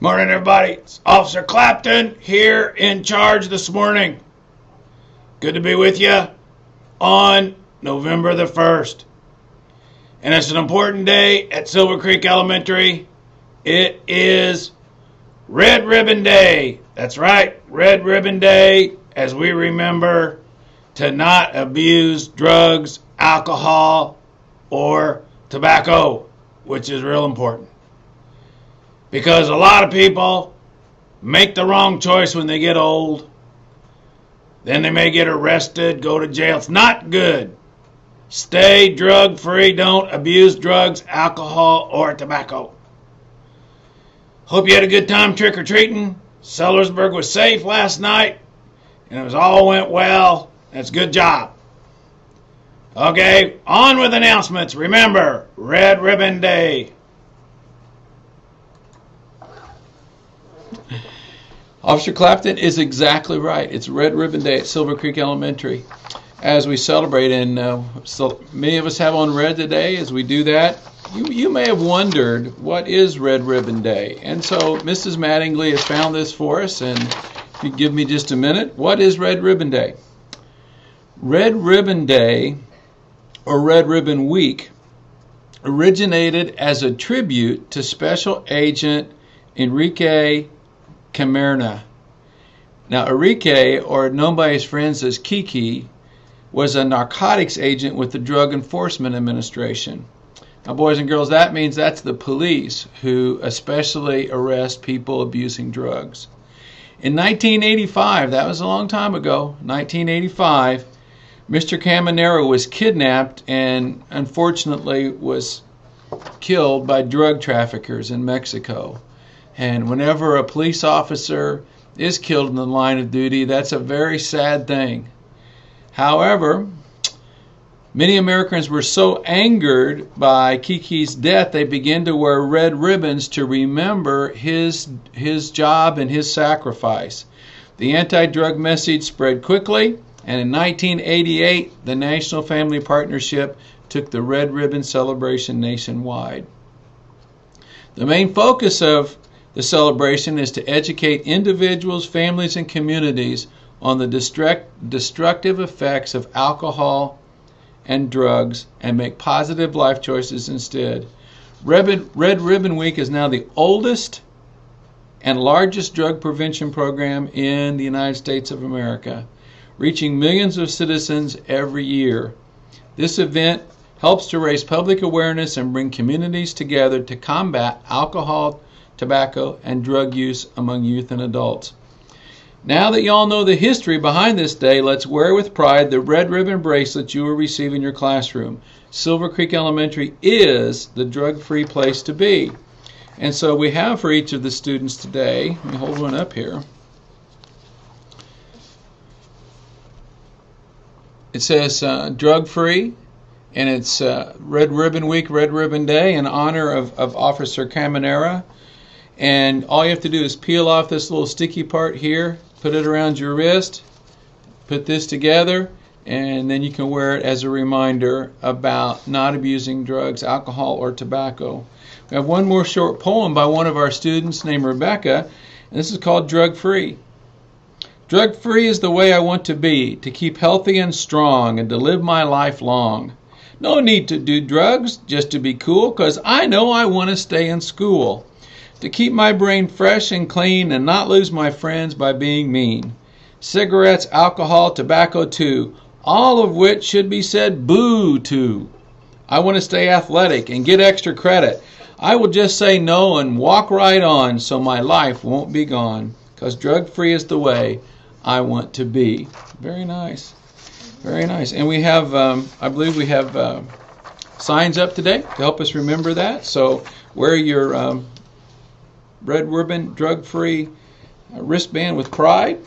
Morning, everybody. It's Officer Clapton here in charge this morning. Good to be with you on November the 1st. And it's an important day at Silver Creek Elementary. It is Red Ribbon Day. That's right, Red Ribbon Day, as we remember to not abuse drugs, alcohol, or tobacco, which is real important. Because a lot of people make the wrong choice when they get old. Then they may get arrested, go to jail. It's not good. Stay drug free. Don't abuse drugs, alcohol, or tobacco. Hope you had a good time trick-or-treating. Sellersburg was safe last night, and it all went well. That's a good job. Okay, on with announcements. Remember, Red Ribbon Day. Officer Clapton is exactly right. It's Red Ribbon Day at Silver Creek Elementary as we celebrate, and so many of us have on red today. As we do that, you may have wondered, what is Red Ribbon Day? And so Mrs. Mattingly has found this for us, and if you give me just a minute, what is Red Ribbon Day? Red Ribbon Day, or Red Ribbon Week, originated as a tribute to Special Agent Enrique Camarena. Now, Enrique, or known by his friends as Kiki, was a narcotics agent with the Drug Enforcement Administration. Now, boys and girls, that means that's the police who especially arrest people abusing drugs. In 1985, that was a long time ago, 1985, Mr. Camarena was kidnapped and unfortunately was killed by drug traffickers in Mexico. And whenever a police officer is killed in the line of duty, that's a very sad thing. However, many Americans were so angered by Kiki's death, they began to wear red ribbons to remember his job and his sacrifice. The anti-drug message spread quickly, and in 1988, the National Family Partnership took the Red Ribbon celebration nationwide. The main focus of the celebration is to educate individuals, families, and communities on the destructive effects of alcohol and drugs and make positive life choices instead. Red Ribbon Week is now the oldest and largest drug prevention program in the United States of America, reaching millions of citizens every year. This event helps to raise public awareness and bring communities together to combat alcohol, tobacco, and drug use among youth and adults. Now that you all know the history behind this day, let's wear with pride the red ribbon bracelet you will receive in your classroom. Silver Creek Elementary is the drug-free place to be. And so we have for each of the students today, let me hold one up here. It says drug-free, and it's Red Ribbon Week, Red Ribbon Day in honor of Officer Camarena. And all you have to do is peel off this little sticky part here, put it around your wrist, put this together, and then you can wear it as a reminder about not abusing drugs, alcohol, or tobacco. We have one more short poem by one of our students named Rebecca, and this is called Drug Free. Drug free is the way I want to be, to keep healthy and strong and to live my life long. No need to do drugs just to be cool, 'cause I know I want to stay in school. To keep my brain fresh and clean and not lose my friends by being mean. Cigarettes, alcohol, tobacco too, all of which should be said boo to. I want to stay athletic and get extra credit. I will just say no and walk right on so my life won't be gone, 'cause drug-free is the way I want to be. Very nice. Very nice. And we have, I believe we have signs up today to help us remember that. So wear your Red Ribbon drug-free wristband with pride.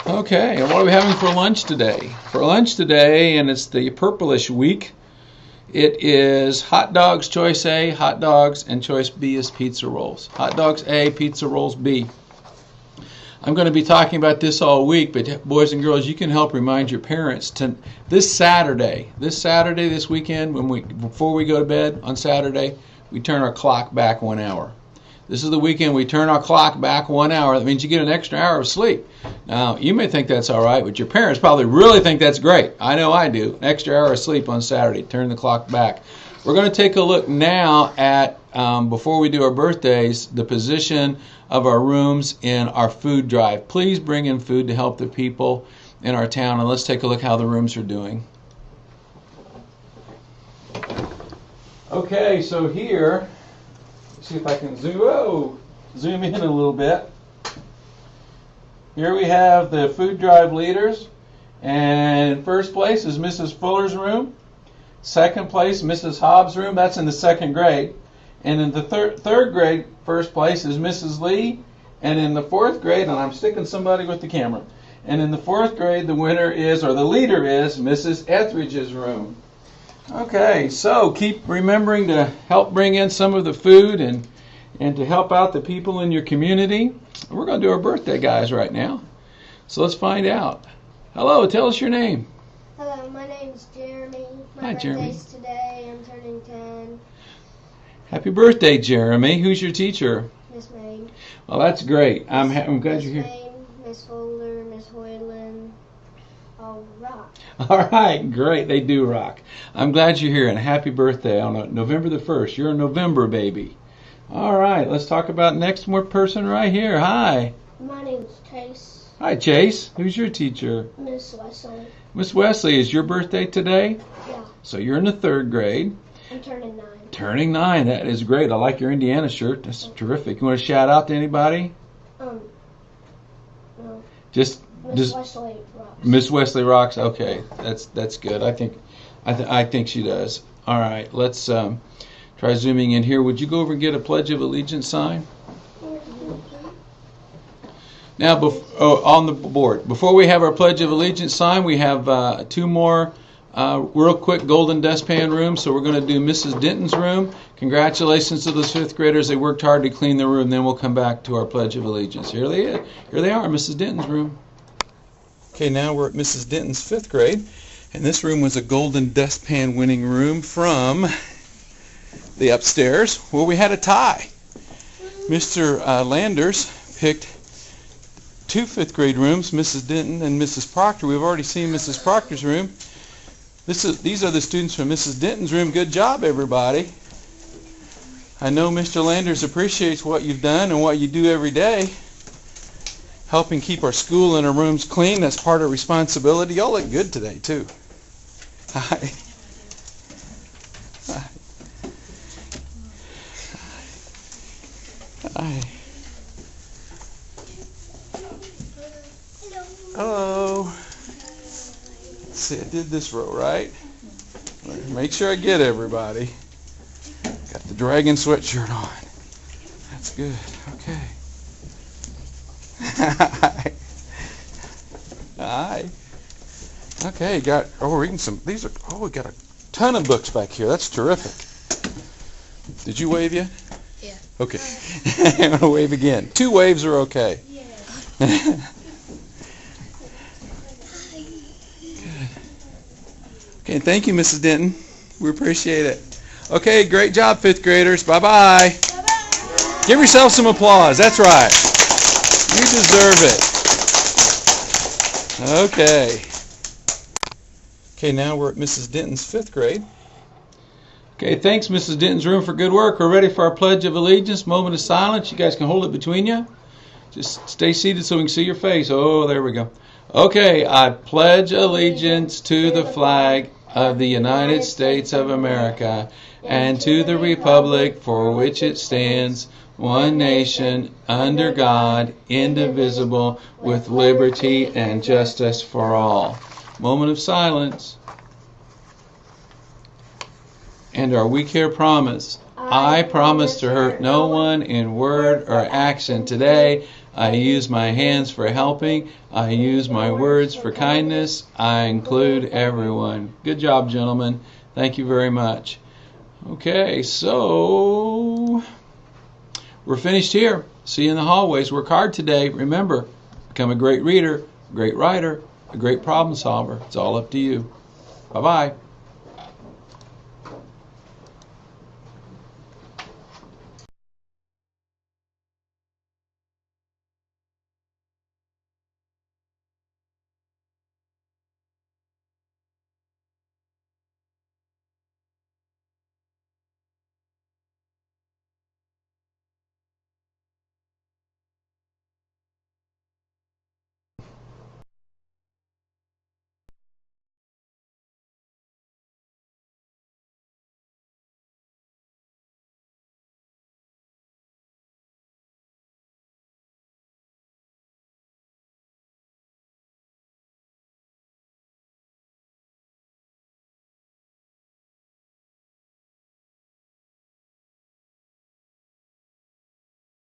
Okay, and what are we having for lunch today? For lunch today, and it's the purplish week, it is hot dogs choice A, hot dogs, and choice B is pizza rolls. Hot dogs A, pizza rolls B. I'm going to be talking about this all week, but boys and girls, you can help remind your parents to this Saturday, this weekend, before we go to bed on Saturday, we turn our clock back 1 hour. This is the weekend we turn our clock back 1 hour. That means you get an extra hour of sleep. Now, you may think that's all right, but your parents probably really think that's great. I know I do. An extra hour of sleep on Saturday. Turn the clock back. We're going to take a look now at, before we do our birthdays, the position of our rooms in our food drive. Please bring in food to help the people in our town, and let's take a look how the rooms are doing. Okay, so here, let's see if I can zoom in a little bit. Here we have the food drive leaders, and first place is Mrs. Fuller's room. Second place, Mrs. Hobbs' room. That's in the second grade. And in the third grade, first place is Mrs. Lee. And in the fourth grade, and I'm sticking somebody with the camera. And in the fourth grade, the winner is, or the leader is, Mrs. Etheridge's room. Okay, so keep remembering to help bring in some of the food and to help out the people in your community. We're going to do our birthday guys right now. So let's find out. Hello, tell us your name. Hello, my name's Jeremy. Hi, Jeremy. Birthday's today. I'm turning 10. Happy birthday, Jeremy. Who's your teacher? Miss May. Well, that's great. I'm glad you're here. Miss May, Miss Fuller, Miss Hoyland. All rock. All right, great. They do rock. I'm glad you're here, and happy birthday on November the 1st. You're a November baby. All right, let's talk about next person right here. Hi. My name's Chase. Hi, Chase. Who's your teacher? Miss Wesley. Miss Wesley, is your birthday today? Yeah. So you're in the third grade. I'm turning 9. Turning 9. That is great. I like your Indiana shirt. That's terrific. You want to shout out to anybody? No. Just Miss Wesley rocks. Miss Wesley rocks. Okay, that's good. I think she does. All right, let's try zooming in here. Would you go over and get a Pledge of Allegiance sign? Now, on the board, before we have our Pledge of Allegiance sign, we have 2 more real quick golden dustpan rooms. So we're going to do Mrs. Denton's room. Congratulations to those 5th graders. They worked hard to clean the room. Then we'll come back to our Pledge of Allegiance. Here they are, Mrs. Denton's room. Okay, now we're at Mrs. Denton's 5th grade. And this room was a golden dustpan winning room from the upstairs where we had a tie. Mr. Landers picked 2 5th grade rooms, Mrs. Denton and Mrs. Proctor. We've already seen Mrs. Proctor's room. These are the students from Mrs. Denton's room. Good job, everybody. I know Mr. Landers appreciates what you've done and what you do every day, helping keep our school and our rooms clean. That's part of responsibility. Y'all look good today, too. Hi. Hi. Hi. Hello. Let's see, I did this row, right? Make sure I get everybody. Got the dragon sweatshirt on. That's good. Okay. Hi. Hi. Okay, we're reading some. We got a ton of books back here. That's terrific. Did you wave yet? Yeah. Okay. I'm going to wave again. 2 waves are okay. Yeah. Okay, thank you, Mrs. Denton. We appreciate it. Okay, great job, 5th graders. Bye-bye. Bye-bye. Give yourself some applause. That's right. You deserve it. Okay. Okay, now we're at Mrs. Denton's 5th grade. Okay, thanks, Mrs. Denton's room, for good work. We're ready for our Pledge of Allegiance. Moment of silence. You guys can hold it between you. Just stay seated so we can see your face. Oh, there we go. Okay, I pledge allegiance to the flag of the United States of America and to the republic for which it stands, one nation, under God, indivisible, with liberty and justice for all. Moment of silence. And our We Care promise. I promise to hurt no one in word or action today. I use my hands for helping. I use my words for kindness. I include everyone. Good job, gentlemen. Thank you very much. Okay, so we're finished here. See you in the hallways. Work hard today. Remember, become a great reader, a great writer, a great problem solver. It's all up to you. Bye-bye.